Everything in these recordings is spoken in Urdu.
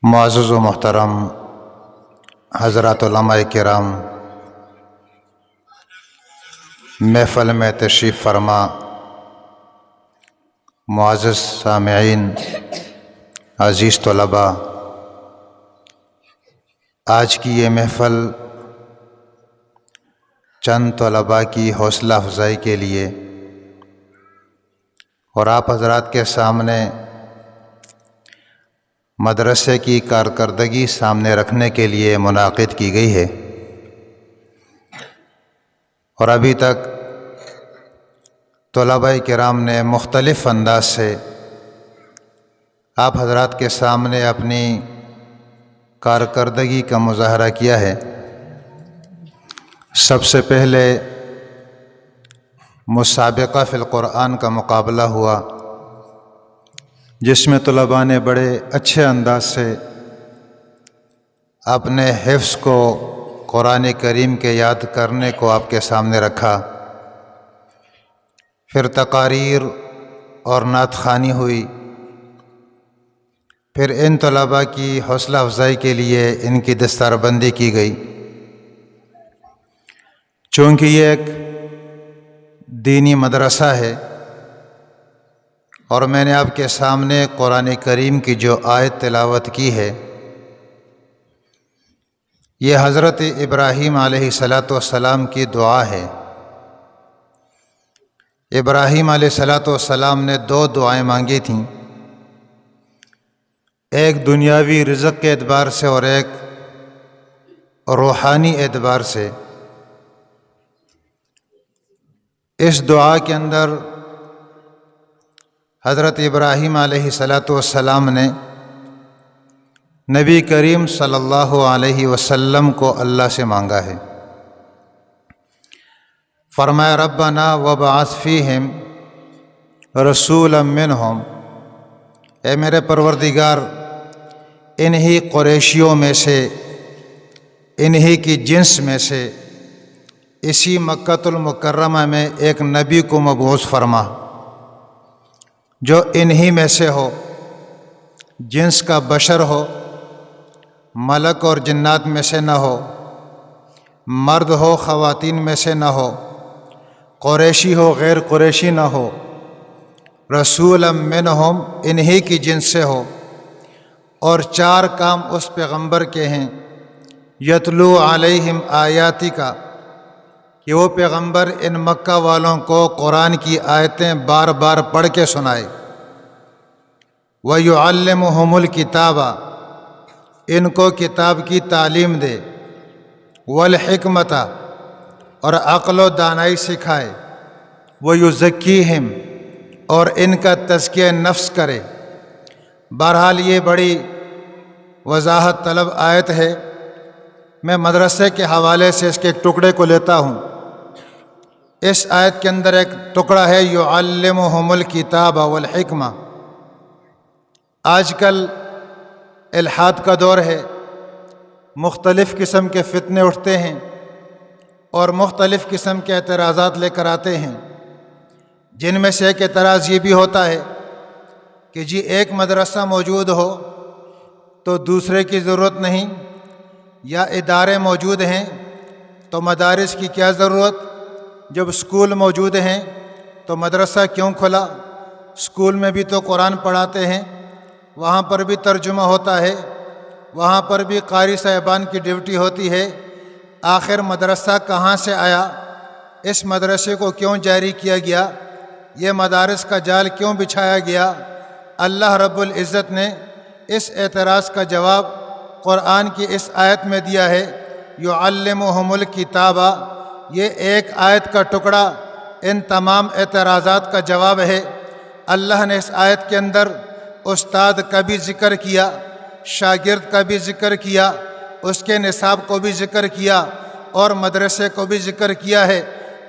معزز و محترم حضرات علماء کرام، محفل میں تشریف فرما معزز سامعین، عزیز طلباء، آج کی یہ محفل چند طلباء کی حوصلہ افزائی کے لیے اور آپ حضرات کے سامنے مدرسے کی کارکردگی سامنے رکھنے کے لیے منعقد کی گئی ہے، اور ابھی تک طلباء کرام نے مختلف انداز سے آپ حضرات کے سامنے اپنی کارکردگی کا مظاہرہ کیا ہے۔ سب سے پہلے مسابقہ فی القرآن کا مقابلہ ہوا، جس میں طلباء نے بڑے اچھے انداز سے اپنے حفظ کو قرآن کریم کے یاد کرنے کو آپ کے سامنے رکھا۔ پھر تقاریر اور نعت خوانی ہوئی۔ پھر ان طلباء کی حوصلہ افزائی کے لیے ان کی دستار بندی کی گئی۔ چونکہ یہ ایک دینی مدرسہ ہے اور میں نے آپ کے سامنے قرآن کریم کی جو آیت تلاوت کی ہے، یہ حضرت ابراہیم علیہ السلام کی دعا ہے۔ ابراہیم علیہ السلام نے دو دعائیں مانگی تھیں، ایک دنیاوی رزق کے اعتبار سے اور ایک روحانی اعتبار سے۔ اس دعا کے اندر حضرت ابراہیم علیہ السلام نے نبی کریم صلی اللہ علیہ وسلم کو اللہ سے مانگا ہے۔ فرمایا ربنا وابعث فیہم رسولا منہم، اے میرے پروردگار، انہی قریشیوں میں سے، انہی کی جنس میں سے اسی مکہ المکرمہ میں ایک نبی کو مبعوث فرما جو انہی میں سے ہو، جنس کا بشر ہو، ملک اور جنات میں سے نہ ہو، مرد ہو خواتین میں سے نہ ہو، قریشی ہو غیر قریشی نہ ہو، رسولا منہم انہی کی جنس سے ہو، اور چار کام اس پیغمبر کے ہیں، یتلو علیہم آیاتی کا، کہ وہ پیغمبر ان مکہ والوں کو قرآن کی آیتیں بار بار پڑھ کے سنائے، وَيُعَلِّمُهُمُ الْكِتَابَ، ان کو کتاب کی تعلیم دے، وَالْحِكْمَةَ، اور عقل و دانائی سکھائے، وَيُزَكِّيهِمْ، اور ان کا تزکیہ نفس کرے۔ بہرحال یہ بڑی وضاحت طلب آیت ہے۔ میں مدرسے کے حوالے سے اس کے ایک ٹکڑے کو لیتا ہوں۔ اس آیت کے اندر ایک ٹکڑا ہے یعلمہم الکتاب والحکمہ۔ آج کل الحاد کا دور ہے، مختلف قسم کے فتنے اٹھتے ہیں اور مختلف قسم کے اعتراضات لے کر آتے ہیں، جن میں سے ایک اعتراض یہ بھی ہوتا ہے کہ جی ایک مدرسہ موجود ہو تو دوسرے کی ضرورت نہیں، یا ادارے موجود ہیں تو مدارس کی کیا ضرورت، جب اسکول موجود ہیں تو مدرسہ کیوں کھلا؟ اسکول میں بھی تو قرآن پڑھاتے ہیں، وہاں پر بھی ترجمہ ہوتا ہے، وہاں پر بھی قاری صاحبان کی ڈیوٹی ہوتی ہے، آخر مدرسہ کہاں سے آیا؟ اس مدرسے کو کیوں جاری کیا گیا؟ یہ مدارس کا جال کیوں بچھایا گیا؟ اللہ رب العزت نے اس اعتراض کا جواب قرآن کی اس آیت میں دیا ہے، یعلمہم الکتاب۔ یہ ایک آیت کا ٹکڑا ان تمام اعتراضات کا جواب ہے۔ اللہ نے اس آیت کے اندر استاد کا بھی ذکر کیا، شاگرد کا بھی ذکر کیا، اس کے نصاب کو بھی ذکر کیا، اور مدرسے کو بھی ذکر کیا ہے۔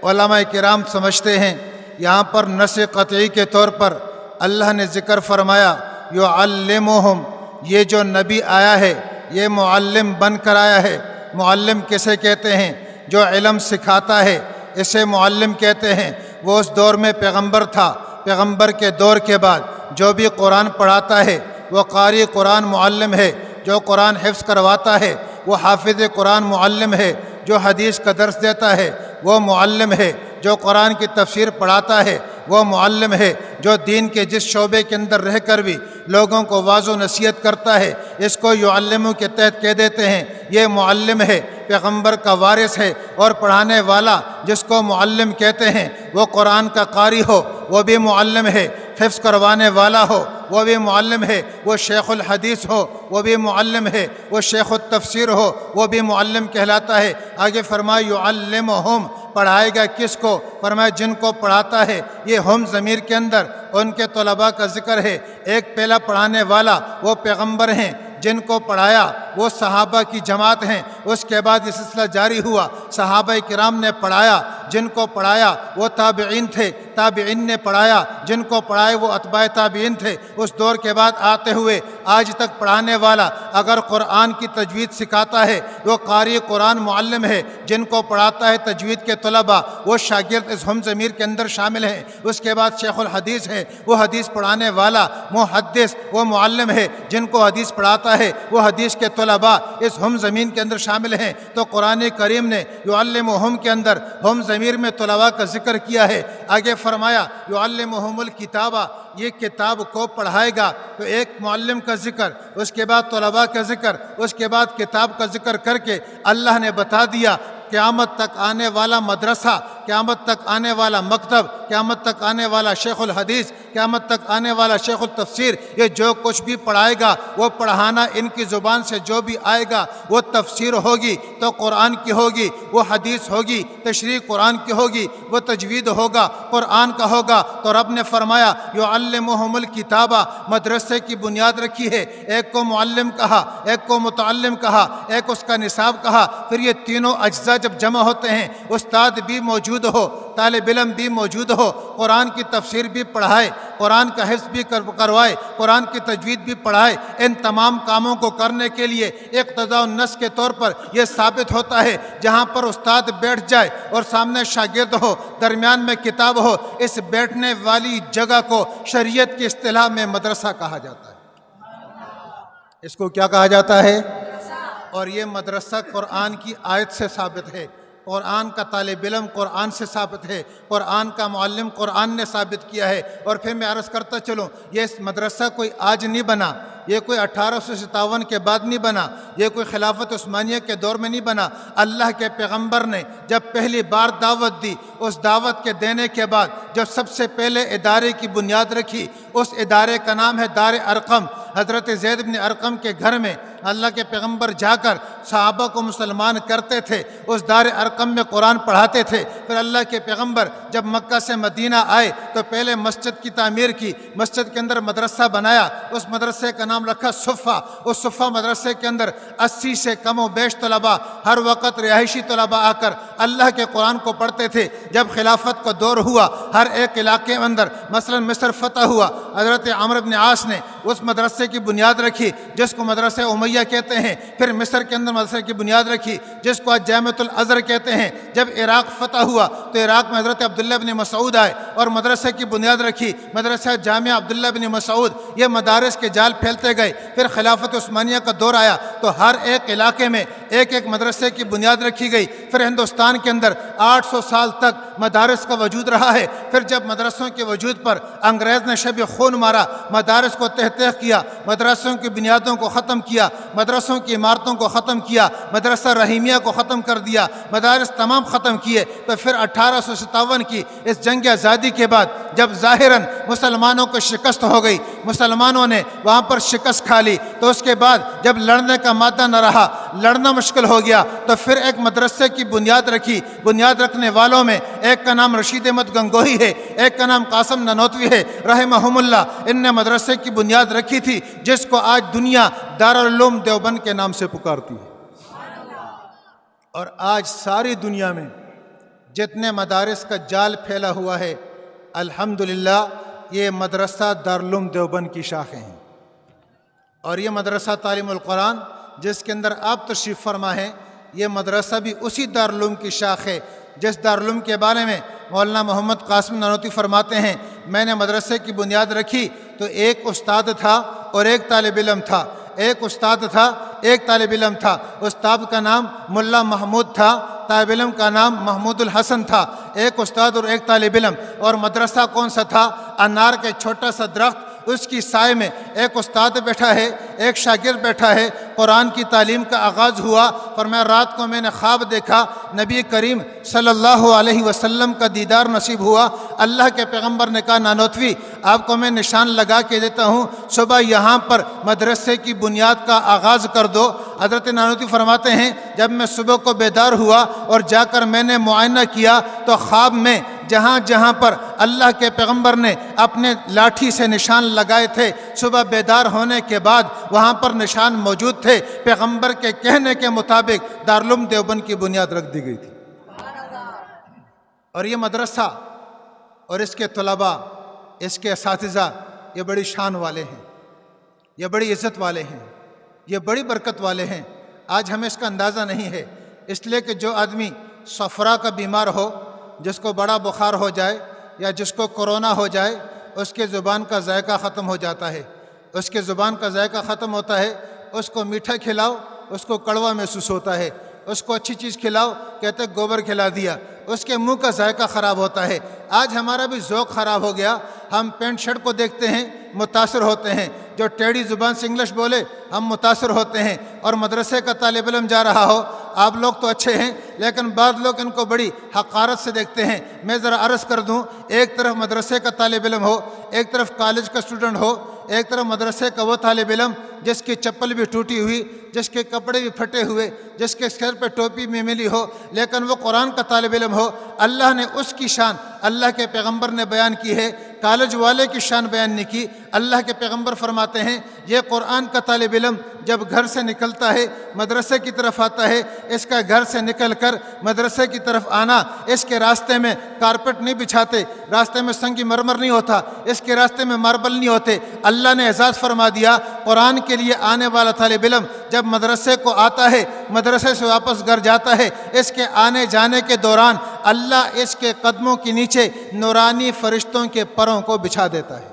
علماء کرام سمجھتے ہیں یہاں پر نص قطعی کے طور پر اللہ نے ذکر فرمایا یعلمہم، یہ جو نبی آیا ہے یہ معلم بن کر آیا ہے۔ معلم کسے کہتے ہیں؟ جو علم سکھاتا ہے، اسے معلم کہتے ہیں۔ وہ اس دور میں پیغمبر تھا، پیغمبر کے دور کے بعد جو بھی قرآن پڑھاتا ہے وہ قاری قرآن معلم ہے۔ جو قرآن حفظ کرواتا ہے وہ حافظ قرآن معلم ہے، جو حدیث کا درس دیتا ہے وہ معلم ہے، جو قرآن کی تفسیر پڑھاتا ہے وہ معلم ہے، جو دین کے جس شعبے کے اندر رہ کر بھی لوگوں کو واعظ و نصیحت کرتا ہے اس کو یعلمو کے تحت کہہ دیتے ہیں، یہ معلم ہے، پیغمبر کا وارث ہے۔ اور پڑھانے والا جس کو معلم کہتے ہیں وہ قرآن کا قاری ہو وہ بھی معلم ہے، حفظ کروانے والا ہو وہ بھی معلم ہے، وہ شیخ الحدیث ہو وہ بھی معلم ہے، وہ شیخ التفسیر ہو وہ بھی معلم کہلاتا ہے۔ آگے فرمایا یعلمہم، پڑھائے گا کس کو؟ فرمایا جن کو پڑھاتا ہے۔ یہ ہم ضمیر کے اندر ان کے طلباء کا ذکر ہے۔ ایک پہلا پڑھانے والا وہ پیغمبر ہیں، جن کو پڑھایا وہ صحابہ کی جماعت ہیں۔ اس کے بعد یہ سلسلہ جاری ہوا، صحابہ کرام نے پڑھایا، جن کو پڑھایا وہ تابعین تھے، تابعین نے پڑھایا، جن کو پڑھائے وہ اتباع تابعین تھے۔ اس دور کے بعد آتے ہوئے آج تک پڑھانے والا اگر قرآن کی تجوید سکھاتا ہے وہ قاری قرآن معلم ہے، جن کو پڑھاتا ہے تجوید کے طلباء وہ شاگرد اس ہم ضمیر کے اندر شامل ہیں۔ اس کے بعد شیخ الحدیث ہے، وہ حدیث پڑھانے والا محدث وہ معلم ہے، جن کو حدیث پڑھاتا ہے وہ حدیث کے طلباء اس ہم زمین کے اندر شامل ہیں۔ تو قرآن کریم نے یعلمہم کے اندر ہم ضمیر میں طلباء کا ذکر کیا ہے۔ آگے فرمایا یعلمہم الکتابہ، یہ کتاب کو پڑھائے گا، تو ایک معلم کا ذکر، اس کے بعد طلباء کا ذکر، اس کے بعد کتاب کا ذکر کر کے اللہ نے بتا دیا قیامت تک آنے والا مدرسہ، قیامت تک آنے والا مکتب، قیامت تک آنے والا شیخ الحدیث، قیامت تک آنے والا شیخ التفسیر، یہ جو کچھ بھی پڑھائے گا وہ پڑھانا ان کی زبان سے جو بھی آئے گا وہ تفسیر ہوگی تو قرآن کی ہوگی، وہ حدیث ہوگی تشریح قرآن کی ہوگی، وہ تجوید ہوگا قرآن کا ہوگا۔ تو رب نے فرمایا یعلمہم الکتابہ، مدرسے کی بنیاد رکھی ہے۔ ایک کو معلم کہا، ایک کو متعلم کہا، ایک اس کا نصاب کہا، پھر یہ تینوں اجزاء جب جمع ہوتے ہیں، استاد بھی موجود ہو، طالب علم بھی موجود ہو، قرآن کی تفسیر بھی پڑھائے، قرآن کا حفظ بھی کروائے، قرآن کی تجوید بھی پڑھائے، ان تمام کاموں کو کرنے کے لیے اقتضاء النص کے طور پر یہ ثابت ہوتا ہے جہاں پر استاد بیٹھ جائے اور سامنے شاگرد ہو، درمیان میں کتاب ہو، اس بیٹھنے والی جگہ کو شریعت کی اصطلاح میں مدرسہ کہا جاتا ہے۔ اس کو کیا کہا جاتا ہے؟ اور یہ مدرسہ قرآن کی آیت سے ثابت ہے، قرآن کا طالب علم قرآن سے ثابت ہے، قرآن کا معلم قرآن نے ثابت کیا ہے۔ اور پھر میں عرض کرتا چلوں، یہ مدرسہ کوئی آج نہیں بنا، یہ کوئی 1857 کے بعد نہیں بنا، یہ کوئی خلافت عثمانیہ کے دور میں نہیں بنا۔ اللہ کے پیغمبر نے جب پہلی بار دعوت دی، اس دعوت کے دینے کے بعد جب سب سے پہلے ادارے کی بنیاد رکھی، اس ادارے کا نام ہے دار ارقم۔ حضرت زید بن ارقم کے گھر میں اللہ کے پیغمبر جا کر صحابہ کو مسلمان کرتے تھے، اس دار ارقم میں قرآن پڑھاتے تھے۔ پھر اللہ کے پیغمبر جب مکہ سے مدینہ آئے تو پہلے مسجد کی تعمیر کی، مسجد کے اندر مدرسہ بنایا، اس مدرسے کا نام رکھا صفہ۔ اس صفہ مدرسے کے اندر 80 سے کم و بیش طلباء، ہر وقت رہائشی طلباء آ کر اللہ کے قرآن کو پڑھتے تھے۔ جب خلافت کا دور ہوا، ہر ایک علاقے میں اندر مثلا مصر فتح ہوا، حضرت عمرو بن عاص نے اس مدرسے کی بنیاد رکھی جس کو مدرسہ امیہ کہتے ہیں۔ پھر مصر کے اندر مدرسے کی بنیاد رکھی جس کو آج جامعۃ الازہر کہتے ہیں۔ جب عراق فتح ہوا تو عراق میں حضرت عبداللہ بن مسعود آئے اور مدرسے کی بنیاد رکھی، مدرسہ جامعہ عبداللہ بن مسعود۔ یہ مدارس کے جال پھیلتے گئے۔ پھر خلافت عثمانیہ کا دور آیا تو ہر ایک علاقے میں ایک ایک مدرسے کی بنیاد رکھی گئی۔ پھر ہندوستان کے اندر 800 سال تک مدارس کا وجود رہا ہے۔ پھر جب مدرسوں کے وجود پر انگریز نے شب خون مارا، مدارس کو تہہ تہہ کیا، مدرسوں کی بنیادوں کو ختم کیا، مدرسوں کی عمارتوں کو ختم کیا، مدرسہ رحیمیہ کو ختم کر دیا، مدارس تمام ختم کیے۔ تو پھر 1857 کی اس جنگ آزادی کے بعد جب ظاہراً مسلمانوں کو شکست ہو گئی، مسلمانوں نے وہاں پر شکست کھا لی، تو اس کے بعد جب لڑنے کا مادہ نہ رہا، لڑنا مشکل ہو گیا، تو پھر ایک مدرسے کی بنیاد رکھی۔ بنیاد رکھنے والوں میں ایک کا نام رشید احمد گنگوہی ہے، ایک کا نام قاسم نانوتوی ہے رحمہم اللہ۔ ان نے مدرسے کی بنیاد رکھی تھی جس کو آج دنیا دارالعلوم دیوبند کے نام سے پکارتی ہے۔ اور آج ساری دنیا میں جتنے مدارس کا جال پھیلا ہوا ہے، الحمدللہ یہ مدرسہ دارالعلوم دیوبند کی شاخیں ہیں۔ اور یہ مدرسہ تعلیم القرآن جس کے اندر آپ تشریف فرما ہیں، یہ مدرسہ بھی اسی دارالعلوم کی شاخ ہے جس دارالعلوم کے بارے میں مولانا محمد قاسم نانوتوی فرماتے ہیں، میں نے مدرسے کی بنیاد رکھی تو ایک استاد تھا اور ایک طالب علم تھا۔ ایک استاد تھا، ایک طالب علم تھا۔ استاد کا نام ملا محمود تھا، طالب علم کا نام محمود الحسن تھا۔ ایک استاد اور ایک طالب علم۔ اور مدرسہ کون سا تھا؟ انار کے چھوٹا سا درخت، اس کی سائے میں ایک استاد بیٹھا ہے، ایک شاگرد بیٹھا ہے۔ قرآن کی تعلیم کا آغاز ہوا۔ فرمایا رات کو میں نے خواب دیکھا، نبی کریم صلی اللہ علیہ وسلم کا دیدار نصیب ہوا۔ اللہ کے پیغمبر نے کہا نانوتوی آپ کو میں نشان لگا کے دیتا ہوں، صبح یہاں پر مدرسے کی بنیاد کا آغاز کر دو۔ حضرت نانوتوی فرماتے ہیں جب میں صبح کو بیدار ہوا اور جا کر میں نے معائنہ کیا تو خواب میں جہاں جہاں پر اللہ کے پیغمبر نے اپنے لاٹھی سے نشان لگائے تھے، صبح بیدار ہونے کے بعد وہاں پر نشان موجود تھے۔ پیغمبر کے کہنے کے مطابق دارالعلوم دیوبند کی بنیاد رکھ دی گئی تھی۔ اور یہ مدرسہ اور اس کے طلباء، اس کے اساتذہ یہ بڑی شان والے ہیں، یہ بڑی عزت والے ہیں، یہ بڑی برکت والے ہیں۔ آج ہمیں اس کا اندازہ نہیں ہے، اس لیے کہ جو آدمی صفرا کا بیمار ہو، جس کو بڑا بخار ہو جائے یا جس کو کورونا ہو جائے، اس کے زبان کا ذائقہ ختم ہو جاتا ہے، اس کے زبان کا ذائقہ ختم ہوتا ہے۔ اس کو میٹھا کھلاؤ، اس کو کڑوا محسوس ہوتا ہے۔ اس کو اچھی چیز کھلاؤ، کہتے گوبر کھلا دیا، اس کے منہ کا ذائقہ خراب ہوتا ہے۔ آج ہمارا بھی ذوق خراب ہو گیا، ہم پینٹ شرٹ کو دیکھتے ہیں متاثر ہوتے ہیں، جو ٹیڑھی زبان سے انگلش بولے ہم متاثر ہوتے ہیں۔ اور مدرسے کا طالب علم جا رہا ہو، آپ لوگ تو اچھے ہیں لیکن بعض لوگ ان کو بڑی حقارت سے دیکھتے ہیں۔ میں ذرا عرض کر دوں، ایک طرف مدرسے کا طالب علم ہو، ایک طرف کالج کا اسٹوڈنٹ ہو، ایک طرف مدرسے کا وہ طالب علم جس کی چپل بھی ٹوٹی ہوئی، جس کے کپڑے بھی پھٹے ہوئے، جس کے سر پہ ٹوپی بھی ملی ہو، لیکن وہ قرآن کا طالب علم ہو۔ اللہ نے اس کی شان اللہ کے پیغمبر نے بیان کی ہے، کالج والے کی شان بیان نہیں کی۔ اللہ کے پیغمبر فرماتے ہیں یہ قرآن کا طالب علم جب گھر سے نکلتا ہے مدرسے کی طرف آتا ہے، اس کا گھر سے نکل کر مدرسے کی طرف آنا، اس کے راستے میں کارپٹ نہیں بچھاتے، راستے میں سنگ مرمر نہیں ہوتا، اس کے راستے میں ماربل نہیں ہوتے۔ اللہ نے اعزاز فرما دیا قرآن کے لیے آنے والا طالب علم جب مدرسے کو آتا ہے، مدرسے سے واپس گھر جاتا ہے، اس کے آنے جانے کے دوران اللہ اس کے قدموں کے نیچے نورانی فرشتوں کے پروں کو بچھا دیتا ہے۔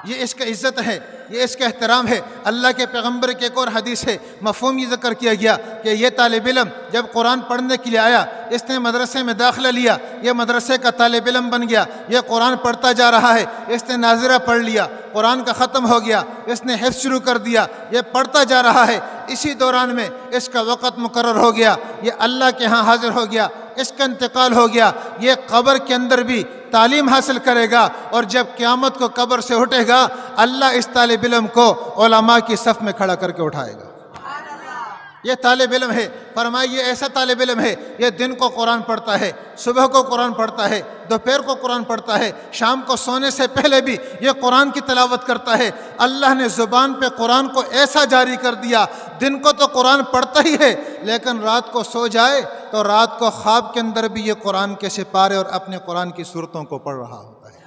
یہ اس کا عزت ہے، یہ اس کا احترام ہے۔ اللہ کے پیغمبر کی ایک اور حدیث ہے، مفہوم یہ ذکر کیا گیا کہ یہ طالب علم جب قرآن پڑھنے کے لیے آیا، اس نے مدرسے میں داخلہ لیا، یہ مدرسے کا طالب علم بن گیا، یہ قرآن پڑھتا جا رہا ہے، اس نے ناظرہ پڑھ لیا، قرآن کا ختم ہو گیا، اس نے حفظ شروع کر دیا، یہ پڑھتا جا رہا ہے۔ اسی دوران میں اس کا وقت مقرر ہو گیا، یہ اللہ کے ہاں حاضر ہو گیا، اس کا انتقال ہو گیا، یہ قبر کے اندر بھی تعلیم حاصل کرے گا، اور جب قیامت کو قبر سے اٹھے گا اللہ اس طالب علم کو علماء کی صف میں کھڑا کر کے اٹھائے گا۔ یہ طالب علم ہے، فرمایا یہ ایسا طالب علم ہے، یہ دن کو قرآن پڑھتا ہے، صبح کو قرآن پڑھتا ہے، دوپہر کو قرآن پڑھتا ہے، شام کو سونے سے پہلے بھی یہ قرآن کی تلاوت کرتا ہے۔ اللہ نے زبان پہ قرآن کو ایسا جاری کر دیا، دن کو تو قرآن پڑھتا ہی ہے لیکن رات کو سو جائے تو رات کو خواب کے اندر بھی یہ قرآن کے سپارے اور اپنے قرآن کی صورتوں کو پڑھ رہا ہوتا ہے،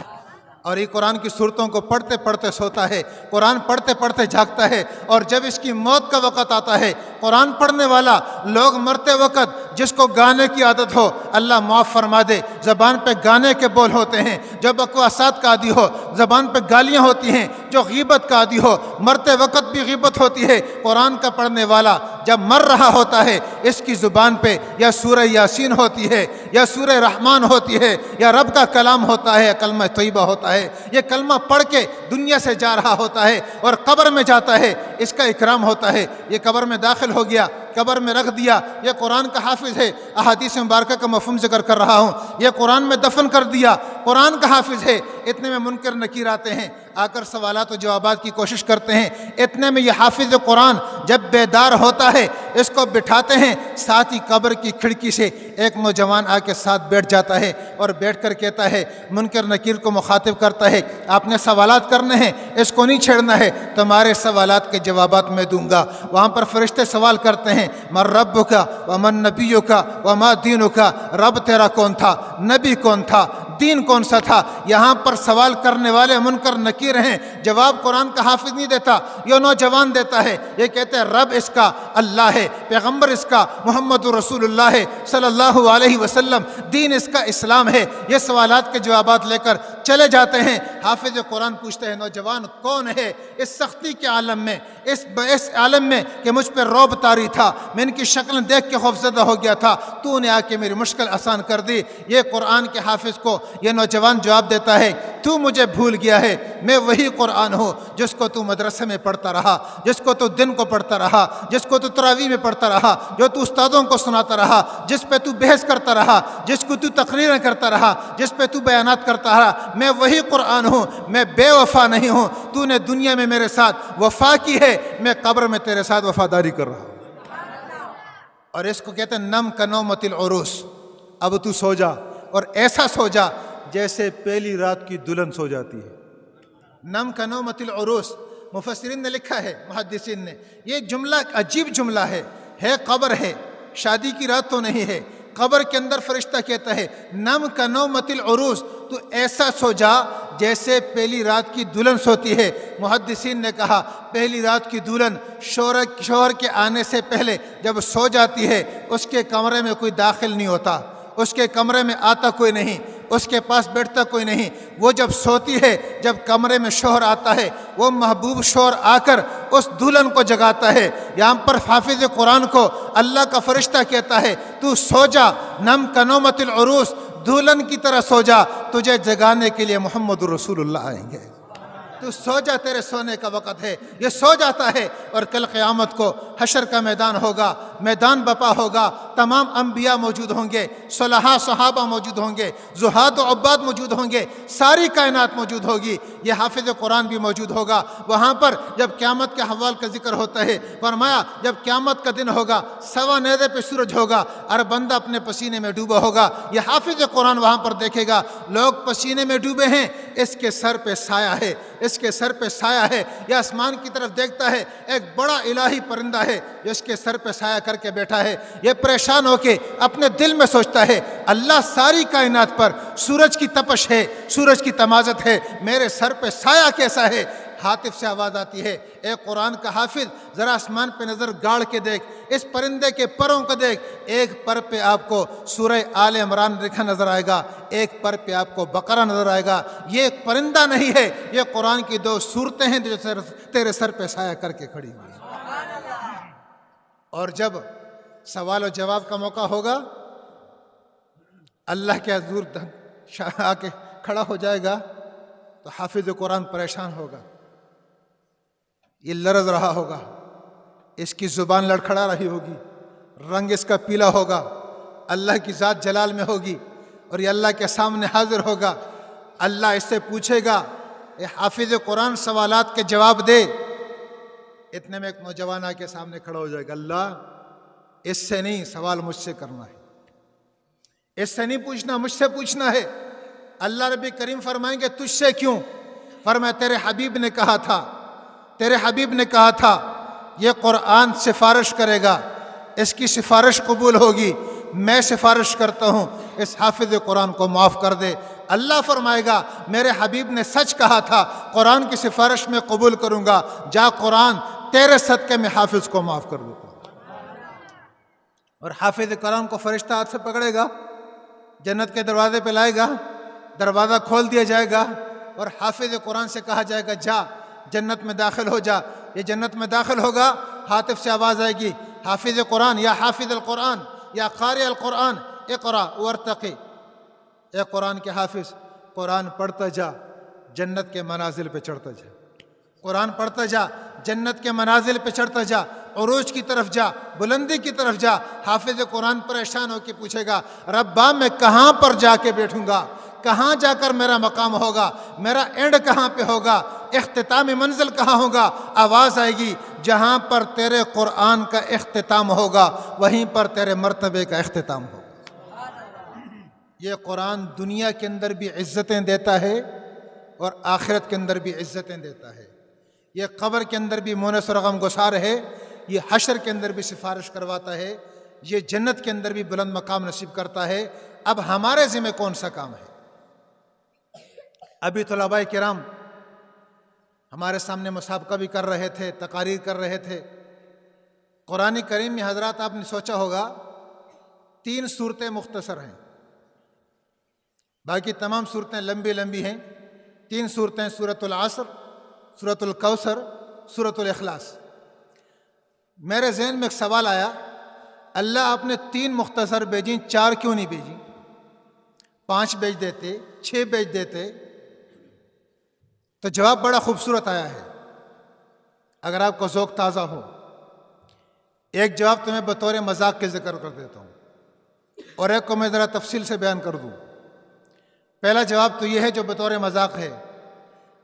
اور یہ قرآن کی صورتوں کو پڑھتے پڑھتے سوتا ہے، قرآن پڑھتے پڑھتے جاگتا ہے۔ اور جب اس کی موت کا وقت آتا ہے، قرآن پڑھنے والا لوگ مرتے وقت جس کو گانے کی عادت ہو اللہ معاف فرما دے، زبان پہ گانے کے بول ہوتے ہیں، جو بکواسات کا عادی ہو، زبان پہ گالیاں ہوتی ہیں، جو غیبت کا عادی ہو، مرتے وقت بھی غیبت ہوتی ہے، قرآن کا پڑھنے والا جب مر رہا ہوتا ہے اس کی زبان پہ یا سورہ یاسین ہوتی ہے یا سورہ رحمان ہوتی ہے یا رب کا کلام ہوتا ہے، کلمہ طیبہ ہوتا ہے، یہ کلمہ پڑھ کے دنیا سے جا رہا ہوتا ہے اور قبر میں جاتا ہے، اس کا اکرام ہوتا ہے۔ یہ قبر میں داخل ہو گیا، قبر میں رکھ دیا، یہ قرآن کا حافظ ہے، احادیث مبارکہ کا مفہوم ذکر کر رہا ہوں، یہ قرآن میں دفن کر دیا، قرآن کا حافظ ہے۔ اتنے میں منکر نکیر آتے ہیں، آ کر سوالات و جوابات کی کوشش کرتے ہیں، اتنے میں یہ حافظ قرآن جب بیدار ہوتا ہے اس کو بٹھاتے ہیں، ساتھ ہی قبر کی کھڑکی سے ایک نوجوان آ کے ساتھ بیٹھ جاتا ہے اور بیٹھ کر کہتا ہے، منکر نکیر کو مخاطب کرتا ہے، آپ نے سوالات کرنے ہیں، اس کو نہیں چھیڑنا ہے، تمہارے سوالات کے جوابات میں دوں گا۔ وہاں پر فرشتے سوال کرتے ہیں، من ربک ومن نبیک وما دینک، رب تیرا کون تھا، نبی کون تھا، دین کون سا تھا؟ یہاں پر سوال کرنے والے منکر نکیر ہیں، جواب قرآن کا حافظ نہیں دیتا، یہ نوجوان دیتا ہے، یہ کہتے ہیں رب اس کا اللہ ہے، پیغمبر اس کا محمد رسول اللہ ہے صلی اللہ علیہ وسلم، دین اس کا اسلام ہے۔ یہ سوالات کے جوابات لے کر چلے جاتے ہیں۔ حافظ قرآن پوچھتے ہیں، نوجوان کون ہے اس سختی کے عالم میں، اس عالم میں کہ مجھ پہ رعب طاری تھا، میں ان کی شکل دیکھ کے خوفزدہ ہو گیا تھا، تو نے آ کے میری مشکل آسان کر دی۔ یہ قرآن کے حافظ کو یہ نوجوان جواب دیتا ہے، تو مجھے بھول گیا ہے، میں وہی قرآن ہوں جس کو تو مدرسے میں پڑھتا رہا، جس کو تو دن کو پڑھتا رہا، جس کو تو تراویح میں پڑھتا رہا، جو تو استادوں کو سناتا رہا، جس پہ تو بحث کرتا رہا، جس کو تو تقریریں کرتا رہا، جس پہ تو بیانات کرتا رہا، میں وہی قرآن ہوں، میں بے وفا نہیں ہوں۔ تو نے دنیا میں میرے ساتھ وفا کی ہے، میں قبر میں تیرے ساتھ وفاداری کر رہا ہوں۔ اور اس کو کہتے ہیں نم کنومت العروس، اب تو سو جا، اور ایسا سو جا جیسے پہلی رات کی دلہن سو جاتی ہے۔ نم کنومت العروس، مفسرین نے لکھا ہے، محدثین نے، یہ جملہ عجیب جملہ ہے قبر ہے، شادی کی رات تو نہیں ہے، قبر کے اندر فرشتہ کہتا ہے نم کنومت العروس، تو ایسا سو جا جیسے پہلی رات کی دلہن سوتی ہے۔ محدثین نے کہا پہلی رات کی دلہن شوہر کے آنے سے پہلے جب سو جاتی ہے، اس کے کمرے میں کوئی داخل نہیں ہوتا، اس کے کمرے میں آتا کوئی نہیں، اس کے پاس بیٹھتا کوئی نہیں۔ وہ جب سوتی ہے، جب کمرے میں شوہر آتا ہے، وہ محبوب شوہر آ کر اس دلہن کو جگاتا ہے۔ یہاں پر حافظ قرآن کو اللہ کا فرشتہ کہتا ہے تو سو جا، نم کنومت العروس، دلہن کی طرح سو جا، تجھے جگانے کے لیے محمد رسول اللہ آئیں گے۔ تو سو جا، تیرے سونے کا وقت ہے۔ یہ سو جاتا ہے، اور کل قیامت کو حشر کا میدان ہوگا، میدان بپا ہوگا، تمام انبیاء موجود ہوں گے، صلحاء صحابہ موجود ہوں گے، زہاد و عباد موجود ہوں گے، ساری کائنات موجود ہوگی، یہ حافظ قرآن بھی موجود ہوگا۔ وہاں پر جب قیامت کے احوال کا ذکر ہوتا ہے، فرمایا جب قیامت کا دن ہوگا، سوا نیزے پہ سورج ہوگا، ہر بندہ اپنے پسینے میں ڈوبا ہوگا، یہ حافظ قرآن وہاں پر دیکھے گا، لوگ پسینے میں ڈوبے ہیں، اس کے سر پہ سایہ ہے، اس کے سر پہ سایہ ہے۔ یہ آسمان کی طرف دیکھتا ہے، ایک بڑا الہی پرندہ ہے جو اس کے سر پہ سایہ کر کے بیٹھا ہے۔ یہ پریشان ہو کے اپنے دل میں سوچتا ہے اللہ ساری کائنات پر سورج کی تپش ہے، سورج کی تمازت ہے، میرے سر پہ سایہ کیسا ہے؟ ہاتف سے آواز آتی ہے، اے قرآن کا حافظ ذرا آسمان پہ نظر گاڑ کے دیکھ، اس پرندے کے پروں کو دیکھ، ایک پر پہ آپ کو سورہ آل عمران لکھا نظر آئے گا، ایک پر پہ آپ کو بقرہ نظر آئے گا۔ یہ ایک پرندہ نہیں ہے، یہ قرآن کی دو صورتیں ہیں جو تیرے سر پہ سایہ کر کے کھڑی ہوئی ہیں۔ اور جب سوال و جواب کا موقع ہوگا، اللہ کے حضور آ کے کھڑا ہو جائے گا، تو حافظ قرآن پریشان ہوگا، یہ لرز رہا ہوگا، اس کی زبان لڑکھڑا رہی ہوگی، رنگ اس کا پیلا ہوگا، اللہ کی ذات جلال میں ہوگی، اور یہ اللہ کے سامنے حاضر ہوگا۔ اللہ اس سے پوچھے گا، اے حافظ قرآن سوالات کے جواب دے۔ اتنے میں ایک نوجوان آ کے سامنے کھڑا ہو جائے گا، اللہ اس سے نہیں، سوال مجھ سے کرنا ہے، اس سے نہیں پوچھنا، مجھ سے پوچھنا ہے۔ اللہ رب کریم فرمائیں گے تجھ سے کیوں؟ فرمایا تیرے حبیب نے کہا تھا، تیرے حبیب نے کہا تھا یہ قرآن سفارش کرے گا، اس کی سفارش قبول ہوگی، میں سفارش کرتا ہوں اس حافظ قرآن کو معاف کر دے۔ اللہ فرمائے گا میرے حبیب نے سچ کہا تھا، قرآن کی سفارش میں قبول کروں گا، جا قرآن تیرے صدقے میں حافظ کو معاف کر دیتا ہوں۔ اور حافظ قرآن کو فرشتہ ہاتھ سے پکڑے گا، جنت کے دروازے پہ لائے گا، دروازہ کھول دیا جائے گا، اور حافظ قرآن سے کہا جائے گا جا جنت میں داخل ہو جا۔ یہ جنت میں داخل ہوگا، ہاتف سے آواز آئے گی، حافظ قرآن یا حافظ القرآن یا قاری القرآن اقرا وارتقی، اے قرآن کے حافظ قرآن پڑھتا جا، جنت کے منازل پہ چڑھتا جا، قرآن پڑھتا جا، جنت کے منازل پہ چڑھتا جا، عروج کی طرف جا، بلندی کی طرف جا۔ حافظ قرآن پریشان ہو کے پوچھے گا ربا میں کہاں پر جا کے بیٹھوں گا، کہاں جا کر میرا مقام ہوگا، میرا اینڈ کہاں پہ ہوگا، اختتام منزل کہاں ہوگا؟ آواز آئے گی جہاں پر تیرے قرآن کا اختتام ہوگا وہیں پر تیرے مرتبے کا اختتام ہوگا۔ یہ قرآن دنیا کے اندر بھی عزتیں دیتا ہے اور آخرت کے اندر بھی عزتیں دیتا ہے۔ یہ قبر کے اندر بھی مونس اور غم گسار ہے، یہ حشر کے اندر بھی سفارش کرواتا ہے، یہ جنت کے اندر بھی بلند مقام نصیب کرتا ہے۔ اب ہمارے ذمہ کون سا کام ہے؟ ابھی طلباء کرام ہمارے سامنے مسابقہ بھی کر رہے تھے، تقاریر کر رہے تھے۔ قرآن کریم میں حضرات آپ نے سوچا ہوگا 3 صورتیں مختصر ہیں، باقی تمام صورتیں لمبی لمبی ہیں۔ 3 صورتیں، سورۃ العصر، سورۃ الکوثر، سورۃ الاخلاص۔ میرے ذہن میں ایک سوال آیا، اللہ آپ نے 3 مختصر بھیجیں، 4 کیوں نہیں بھیجی؟ 5 بھیج دیتے، 6 بھیج دیتے۔ تو جواب بڑا خوبصورت آیا ہے، اگر آپ کو ذوق تازہ ہو۔ ایک جواب تمہیں بطور مذاق کے ذکر کر دیتا ہوں، اور ایک کو میں ذرا تفصیل سے بیان کر دوں۔ پہلا جواب تو یہ ہے جو بطور مذاق ہے۔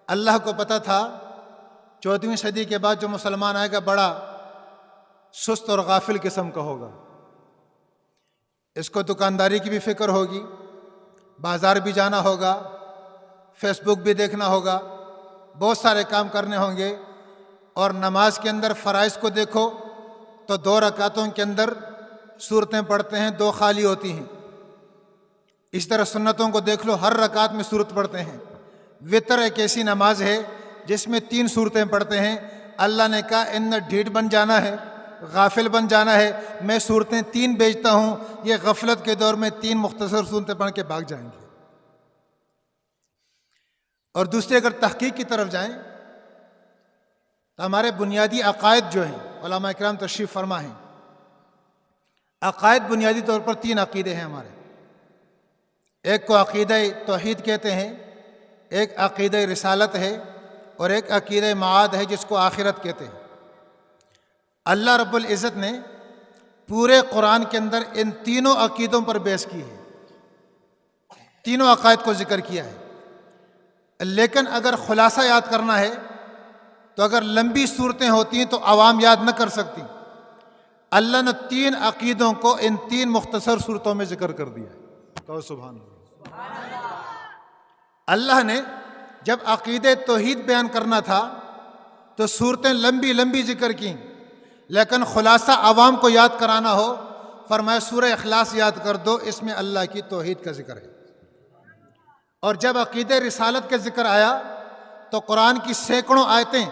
اللہ کو پتہ تھا 14ویں صدی کے بعد جو مسلمان آئے گا بڑا سست اور غافل قسم کا ہوگا، اس کو دکانداری کی بھی فکر ہوگی، بازار بھی جانا ہوگا، فیس بک بھی دیکھنا ہوگا، بہت سارے کام کرنے ہوں گے، اور نماز کے اندر فرائض کو دیکھو تو 2 رکعتوں کے اندر سورتیں پڑھتے ہیں، 2 خالی ہوتی ہیں۔ اس طرح سنتوں کو دیکھ لو، ہر رکعت میں سورت پڑھتے ہیں۔ وتر ایک ایسی نماز ہے جس میں 3 سورتیں پڑھتے ہیں۔ اللہ نے کہا ان ڈھیٹ بن جانا ہے، غافل بن جانا ہے، میں سورتیں 3 بھیجتا ہوں، یہ غفلت کے دور میں 3 مختصر سورتیں پڑھ کے بھاگ جائیں گے۔ اور دوسری اگر تحقیق کی طرف جائیں تو ہمارے بنیادی عقائد جو ہیں، علماء اکرام تشریف فرما ہیں، عقائد بنیادی طور پر 3 عقیدے ہیں ہمارے۔ ایک کو عقیدہ توحید کہتے ہیں، ایک عقیدہ رسالت ہے، اور ایک عقیدہ معاد ہے جس کو آخرت کہتے ہیں۔ اللہ رب العزت نے پورے قرآن کے اندر ان تینوں عقیدوں پر بحث کی ہے، تینوں عقائد کو ذکر کیا ہے۔ لیکن اگر خلاصہ یاد کرنا ہے تو اگر لمبی صورتیں ہوتی ہیں تو عوام یاد نہ کر سکتی۔ اللہ نے 3 عقیدوں کو ان 3 مختصر صورتوں میں ذکر کر دیا ہے۔ کہو سبحان اللہ۔ اللہ نے جب عقیدہ توحید بیان کرنا تھا تو صورتیں لمبی لمبی ذکر کیں، لیکن خلاصہ عوام کو یاد کرانا ہو، فرمایا سورہ اخلاص یاد کر دو، اس میں اللہ کی توحید کا ذکر ہے۔ اور جب عقیدہ رسالت کا ذکر آیا تو قرآن کی سینکڑوں آیتیں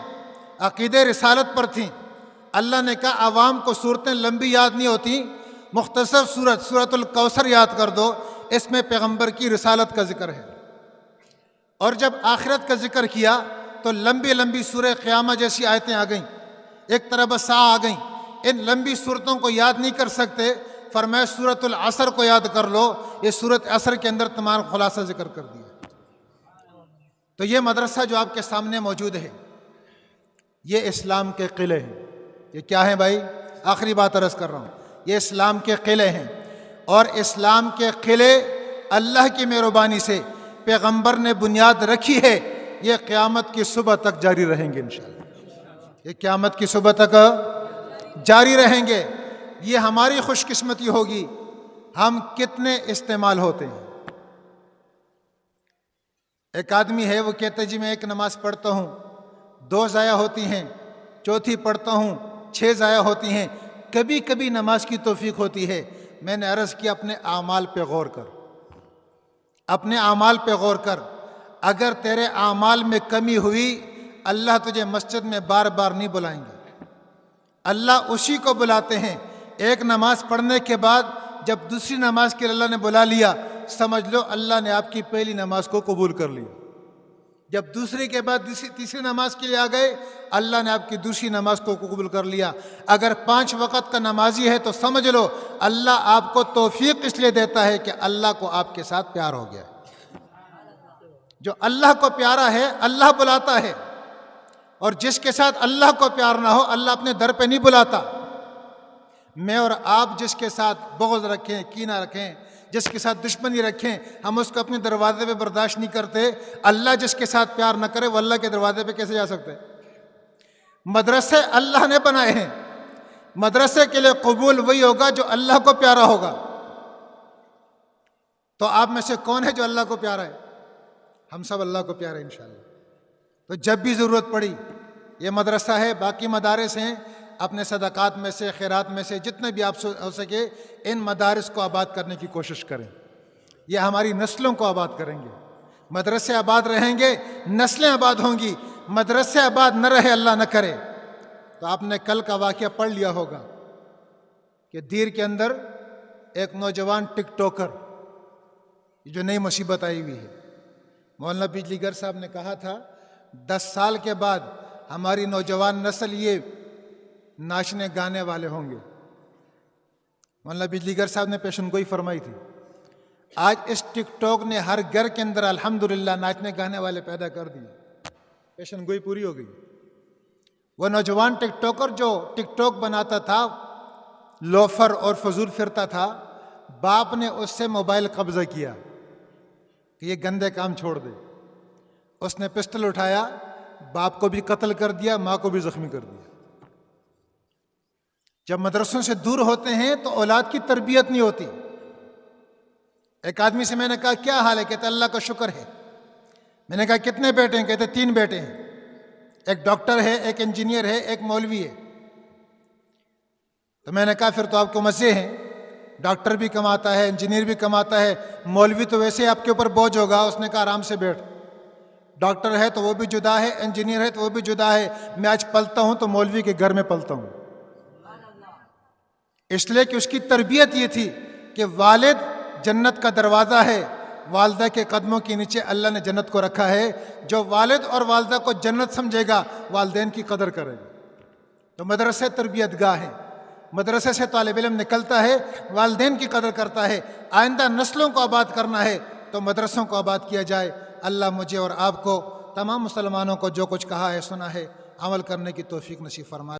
عقیدہ رسالت پر تھیں۔ اللہ نے کہا عوام کو صورتیں لمبی یاد نہیں ہوتی، مختصر سورۃ الکوثر یاد کر دو، اس میں پیغمبر کی رسالت کا ذکر ہے۔ اور جب آخرت کا ذکر کیا تو لمبی لمبی سورہ قیامہ جیسی آیتیں آ گئیں، اقترب الساعہ آ گئیں۔ ان لمبی صورتوں کو یاد نہیں کر سکتے، فرمایا سورۃ العصر کو یاد کر لو، یہ سورۃ عصر کے اندر تمام خلاصہ ذکر کر دیا۔ تو یہ مدرسہ جو آپ کے سامنے موجود ہے، یہ اسلام کے قلعے ہیں۔ یہ کیا ہیں بھائی؟ آخری بات عرض کر رہا ہوں، یہ اسلام کے قلعے ہیں، اور اسلام کے قلعے اللہ کی مہربانی سے پیغمبر نے بنیاد رکھی ہے، یہ قیامت کی صبح تک جاری رہیں گے انشاءاللہ۔ یہ قیامت کی صبح تک جاری رہیں گے۔ یہ ہماری خوش قسمتی ہوگی ہم کتنے استعمال ہوتے ہیں۔ ایک آدمی ہے، وہ کہتا ہے جی میں ایک نماز پڑھتا ہوں، 2 ضائع ہوتی ہیں، چوتھی پڑھتا ہوں، 6 ضائع ہوتی ہیں، کبھی کبھی نماز کی توفیق ہوتی ہے۔ میں نے عرض کیا اپنے اعمال پہ غور کر، اپنے اعمال پہ غور کر۔ اگر تیرے اعمال میں کمی ہوئی، اللہ تجھے مسجد میں بار بار نہیں بلائیں گے۔ اللہ اسی کو بلاتے ہیں۔ ایک نماز پڑھنے کے بعد جب دوسری نماز کے لیے اللہ نے بلا لیا، سمجھ لو اللہ نے آپ کی پہلی نماز کو قبول کر لیا۔ جب دوسری کے بعد تیسری نماز کے لیے آ گئے، اللہ نے آپ کی دوسری نماز کو قبول کر لیا۔ اگر 5 وقت کا نمازی ہے تو سمجھ لو اللہ آپ کو توفیق اس لیے دیتا ہے کہ اللہ کو آپ کے ساتھ پیار ہو گیا۔ جو اللہ کو پیارا ہے اللہ بلاتا ہے، اور جس کے ساتھ اللہ کو پیار نہ ہو اللہ اپنے در پہ نہیں بلاتا۔ میں اور آپ جس کے ساتھ بغض رکھیں، کینہ رکھیں، جس کے ساتھ دشمنی رکھیں، ہم اس کو اپنے دروازے پہ برداشت نہیں کرتے۔ اللہ جس کے ساتھ پیار نہ کرے وہ اللہ کے دروازے پہ کیسے جا سکتے؟ مدرسے اللہ نے بنائے ہیں، مدرسے کے لیے قبول وہی ہوگا جو اللہ کو پیارا ہوگا۔ تو آپ میں سے کون ہے جو اللہ کو پیارا ہے؟ ہم سب اللہ کو پیارے انشاءاللہ۔ تو جب بھی ضرورت پڑی، یہ مدرسہ ہے، باقی مدارس ہیں، اپنے صدقات میں سے، خیرات میں سے جتنے بھی آپ ہو سکے ان مدارس کو آباد کرنے کی کوشش کریں۔ یہ ہماری نسلوں کو آباد کریں گے۔ مدرسے آباد رہیں گے، نسلیں آباد ہوں گی۔ مدرسے آباد نہ رہے، اللہ نہ کرے، تو آپ نے کل کا واقعہ پڑھ لیا ہوگا کہ دیر کے اندر ایک نوجوان ٹک ٹوکر، جو نئی مصیبت آئی ہوئی ہے، مولانا بجلی گر صاحب نے کہا تھا 10 سال کے بعد ہماری نوجوان نسل یہ ناچنے گانے والے ہوں گے۔ مولانا بجلی گر صاحب نے پیشن گوئی فرمائی تھی، آج اس ٹک ٹاک نے ہر گھر کے اندر الحمدللہ ناچنے گانے والے پیدا کر دیے، پیشن گوئی پوری ہو گئی۔ وہ نوجوان ٹک ٹاکر جو ٹک ٹاک بناتا تھا، لوفر اور فضول پھرتا تھا، باپ نے اس سے موبائل قبضہ کیا کہ یہ گندے کام چھوڑ دے۔ اس نے پسٹل اٹھایا، باپ کو بھی قتل کر دیا، ماں کو بھی زخمی کر دیا۔ جب مدرسوں سے دور ہوتے ہیں تو اولاد کی تربیت نہیں ہوتی۔ ایک آدمی سے میں نے کہا کیا حال ہے؟ کہتے اللہ کا شکر ہے۔ میں نے کہا کتنے بیٹے ہیں؟ کہتے 3 بیٹے ہیں، ایک ڈاکٹر ہے، ایک انجینئر ہے، ایک مولوی ہے۔ تو میں نے کہا پھر تو آپ کو مزے ہیں، ڈاکٹر بھی کماتا ہے، انجینئر بھی کماتا ہے، مولوی تو ویسے ہی آپ کے اوپر بوجھ ہوگا۔ اس نے کہا آرام سے بیٹھ، ڈاکٹر ہے تو وہ بھی جدا ہے، انجینئر ہے تو وہ بھی جدا ہے، میں آج پلتا ہوں تو مولوی کے گھر میں پلتا ہوں، اس لیے کہ اس کی تربیت یہ تھی کہ والد جنت کا دروازہ ہے، والدہ کے قدموں کے نیچے اللہ نے جنت کو رکھا ہے۔ جو والد اور والدہ کو جنت سمجھے گا والدین کی قدر کرے گا۔ تو مدرسے تربیت گاہ ہیں، مدرسے سے طالب علم نکلتا ہے، والدین کی قدر کرتا ہے۔ آئندہ نسلوں کو آباد کرنا ہے تو مدرسوں کو آباد کیا جائے۔ اللہ مجھے اور آپ کو، تمام مسلمانوں کو جو کچھ کہا ہے سنا ہے عمل کرنے کی توفیق نصیب فرمائے۔